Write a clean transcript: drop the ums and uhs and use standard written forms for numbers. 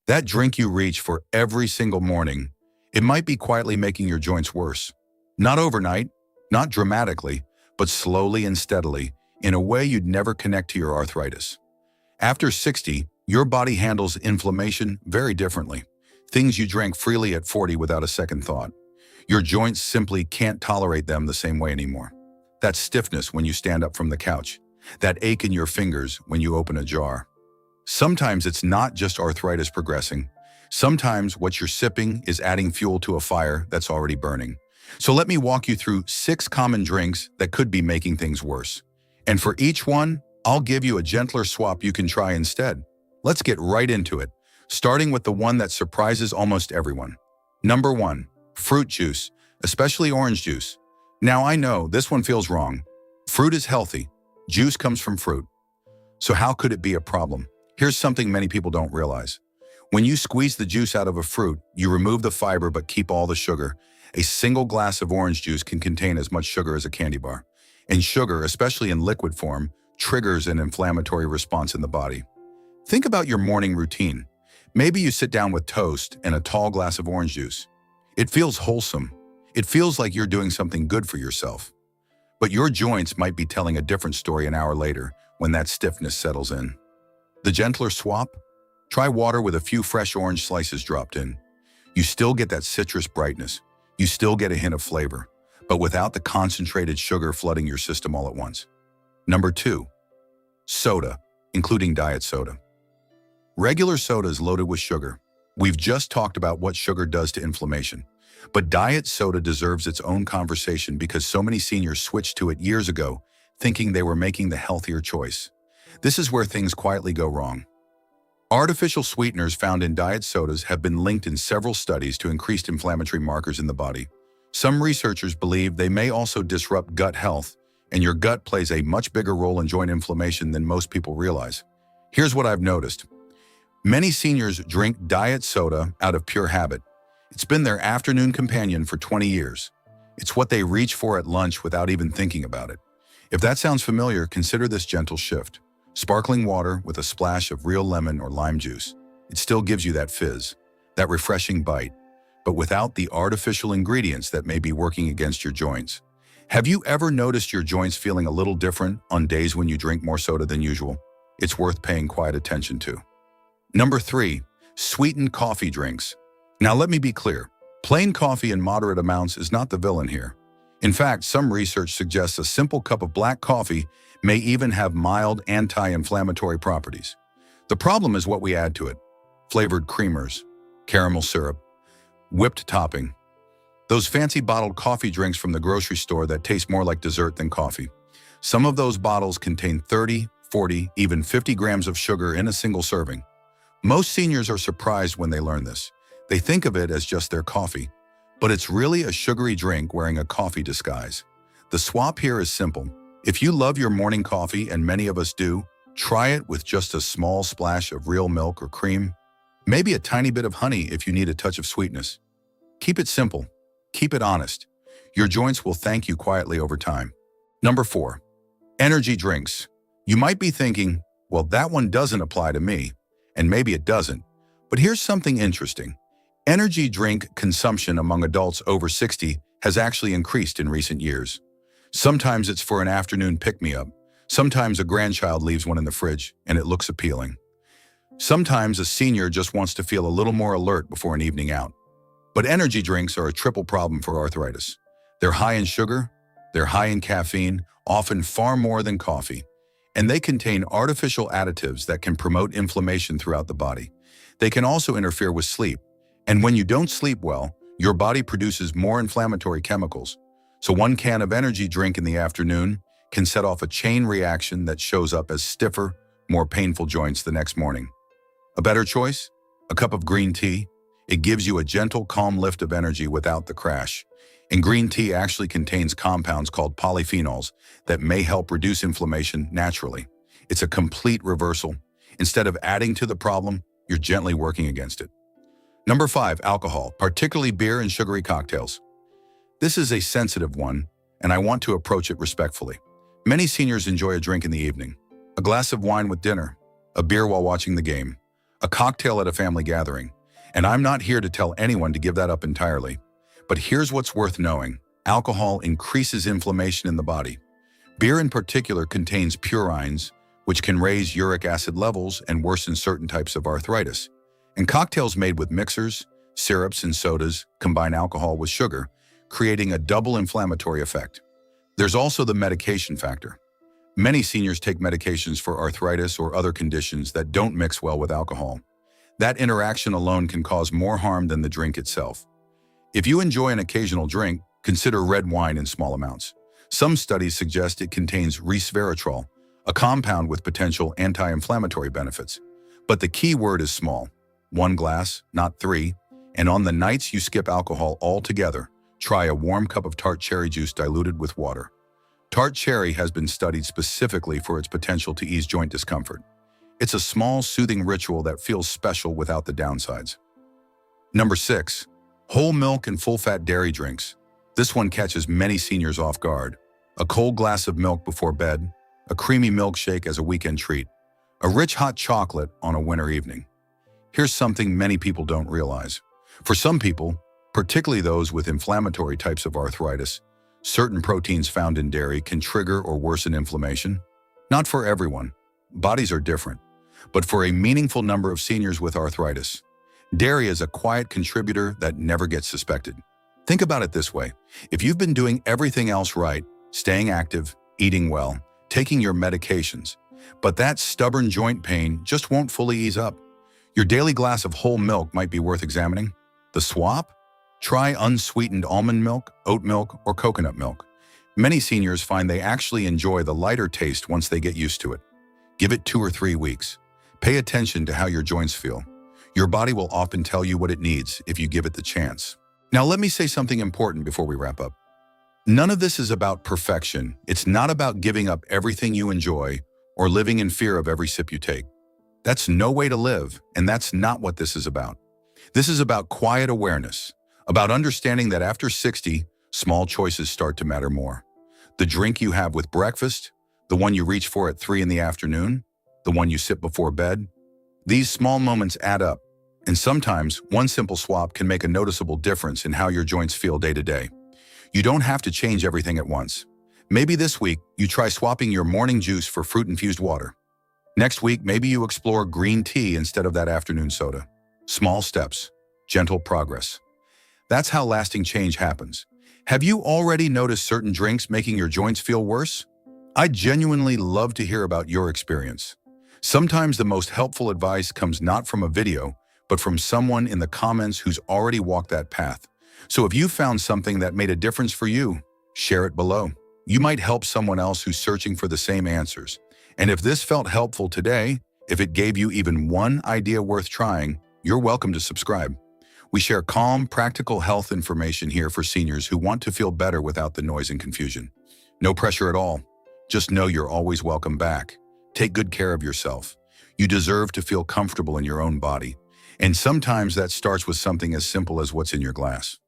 That drink you reach for every single morning, it might be quietly making your joints worse. Not overnight, not dramatically, but slowly and steadily, in a way you'd never connect to your arthritis. After 60, your body handles inflammation very differently. Things you drank freely at 40 without a second thought. Your joints simply can't tolerate them the same way anymore. That stiffness when you stand up from the couch. That ache in your fingers when you open a jar. Sometimes it's not just arthritis progressing. Sometimes what you're sipping is adding fuel to a fire that's already burning. So let me walk you through 6 common drinks that could be making things worse. And for each one, I'll give you a gentler swap you can try instead. Let's get right into it, starting with the one that surprises almost everyone. Number 1, fruit juice, especially orange juice. Now I know this one feels wrong. Fruit is healthy. Juice comes from fruit. So how could it be a problem? Here's something many people don't realize. When you squeeze the juice out of a fruit, you remove the fiber but keep all the sugar. A single glass of orange juice can contain as much sugar as a candy bar. And sugar, especially in liquid form, triggers an inflammatory response in the body. Think about your morning routine. Maybe you sit down with toast and a tall glass of orange juice. It feels wholesome. It feels like you're doing something good for yourself. But your joints might be telling a different story an hour later when that stiffness settles in. The gentler swap? Try water with a few fresh orange slices dropped in. You still get that citrus brightness. You still get a hint of flavor, but without the concentrated sugar flooding your system all at once. Number 2, soda, including diet soda. Regular soda is loaded with sugar. We've just talked about what sugar does to inflammation. But diet soda deserves its own conversation because so many seniors switched to it years ago, thinking they were making the healthier choice. This is where things quietly go wrong. Artificial sweeteners found in diet sodas have been linked in several studies to increased inflammatory markers in the body. Some researchers believe they may also disrupt gut health, and your gut plays a much bigger role in joint inflammation than most people realize. Here's what I've noticed. Many seniors drink diet soda out of pure habit. It's been their afternoon companion for 20 years. It's what they reach for at lunch without even thinking about it. If that sounds familiar, consider this gentle shift. Sparkling water with a splash of real lemon or lime juice. It still gives you that fizz, that refreshing bite, but without the artificial ingredients that may be working against your joints. Have you ever noticed your joints feeling a little different on days when you drink more soda than usual? It's worth paying quiet attention to. Number 3, sweetened coffee drinks. Now let me be clear, plain coffee in moderate amounts is not the villain here. In fact, some research suggests a simple cup of black coffee may even have mild anti-inflammatory properties. The problem is what we add to it. Flavored creamers, caramel syrup, whipped topping. Those fancy bottled coffee drinks from the grocery store that taste more like dessert than coffee. Some of those bottles contain 30, 40, even 50 grams of sugar in a single serving. Most seniors are surprised when they learn this. They think of it as just their coffee, but it's really a sugary drink wearing a coffee disguise. The swap here is simple. If you love your morning coffee, and many of us do, try it with just a small splash of real milk or cream. Maybe a tiny bit of honey if you need a touch of sweetness. Keep it simple. Keep it honest. Your joints will thank you quietly over time. Number 4, energy drinks. You might be thinking, well, that one doesn't apply to me. And maybe it doesn't. But here's something interesting. Energy drink consumption among adults over 60 has actually increased in recent years. Sometimes it's for an afternoon pick-me-up. Sometimes a grandchild leaves one in the fridge and it looks appealing. Sometimes a senior just wants to feel a little more alert before an evening out. But energy drinks are a triple problem for arthritis. They're high in sugar, they're high in caffeine, often far more than coffee, and they contain artificial additives that can promote inflammation throughout the body. They can also interfere with sleep, and when you don't sleep well, your body produces more inflammatory chemicals. So one can of energy drink in the afternoon can set off a chain reaction that shows up as stiffer, more painful joints the next morning. A better choice? A cup of green tea. It gives you a gentle, calm lift of energy without the crash. And green tea actually contains compounds called polyphenols that may help reduce inflammation naturally. It's a complete reversal. Instead of adding to the problem, you're gently working against it. Number 5, alcohol, particularly beer and sugary cocktails. This is a sensitive one, and I want to approach it respectfully. Many seniors enjoy a drink in the evening, a glass of wine with dinner, a beer while watching the game, a cocktail at a family gathering. And I'm not here to tell anyone to give that up entirely. But here's what's worth knowing. Alcohol increases inflammation in the body. Beer in particular contains purines, which can raise uric acid levels and worsen certain types of arthritis. And cocktails made with mixers, syrups, and sodas combine alcohol with sugar, creating a double inflammatory effect. There's also the medication factor. Many seniors take medications for arthritis or other conditions that don't mix well with alcohol. That interaction alone can cause more harm than the drink itself. If you enjoy an occasional drink, consider red wine in small amounts. Some studies suggest it contains resveratrol, a compound with potential anti-inflammatory benefits. But the key word is small. 1 glass, not 3. And on the nights you skip alcohol altogether, try a warm cup of tart cherry juice diluted with water. Tart cherry has been studied specifically for its potential to ease joint discomfort. It's a small, soothing ritual that feels special without the downsides. Number 6. Whole milk and full-fat dairy drinks. This one catches many seniors off guard. A cold glass of milk before bed, a creamy milkshake as a weekend treat, a rich hot chocolate on a winter evening. Here's something many people don't realize. For some people, particularly those with inflammatory types of arthritis, certain proteins found in dairy can trigger or worsen inflammation. Not for everyone. Bodies are different. But for a meaningful number of seniors with arthritis, dairy is a quiet contributor that never gets suspected. Think about it this way. If you've been doing everything else right, staying active, eating well, taking your medications, but that stubborn joint pain just won't fully ease up, your daily glass of whole milk might be worth examining. The swap? Try unsweetened almond milk, oat milk, or coconut milk. Many seniors find they actually enjoy the lighter taste once they get used to it. Give it 2 or 3 weeks. Pay attention to how your joints feel. Your body will often tell you what it needs if you give it the chance. Now let me say something important before we wrap up. None of this is about perfection. It's not about giving up everything you enjoy or living in fear of every sip you take. That's no way to live, and that's not what this is about. This is about quiet awareness, about understanding that after 60, small choices start to matter more. The drink you have with breakfast, the one you reach for at 3 in the afternoon, the one you sip before bed. These small moments add up, and sometimes one simple swap can make a noticeable difference in how your joints feel day to day. You don't have to change everything at once. Maybe this week, you try swapping your morning juice for fruit-infused water. Next week, maybe you explore green tea instead of that afternoon soda. Small steps, gentle progress. That's how lasting change happens. Have you already noticed certain drinks making your joints feel worse? I'd genuinely love to hear about your experience. Sometimes the most helpful advice comes not from a video, but from someone in the comments who's already walked that path. So if you found something that made a difference for you, share it below. You might help someone else who's searching for the same answers. And if this felt helpful today, if it gave you even one idea worth trying, you're welcome to subscribe. We share calm, practical health information here for seniors who want to feel better without the noise and confusion. No pressure at all. Just know you're always welcome back. Take good care of yourself. You deserve to feel comfortable in your own body. And sometimes that starts with something as simple as what's in your glass.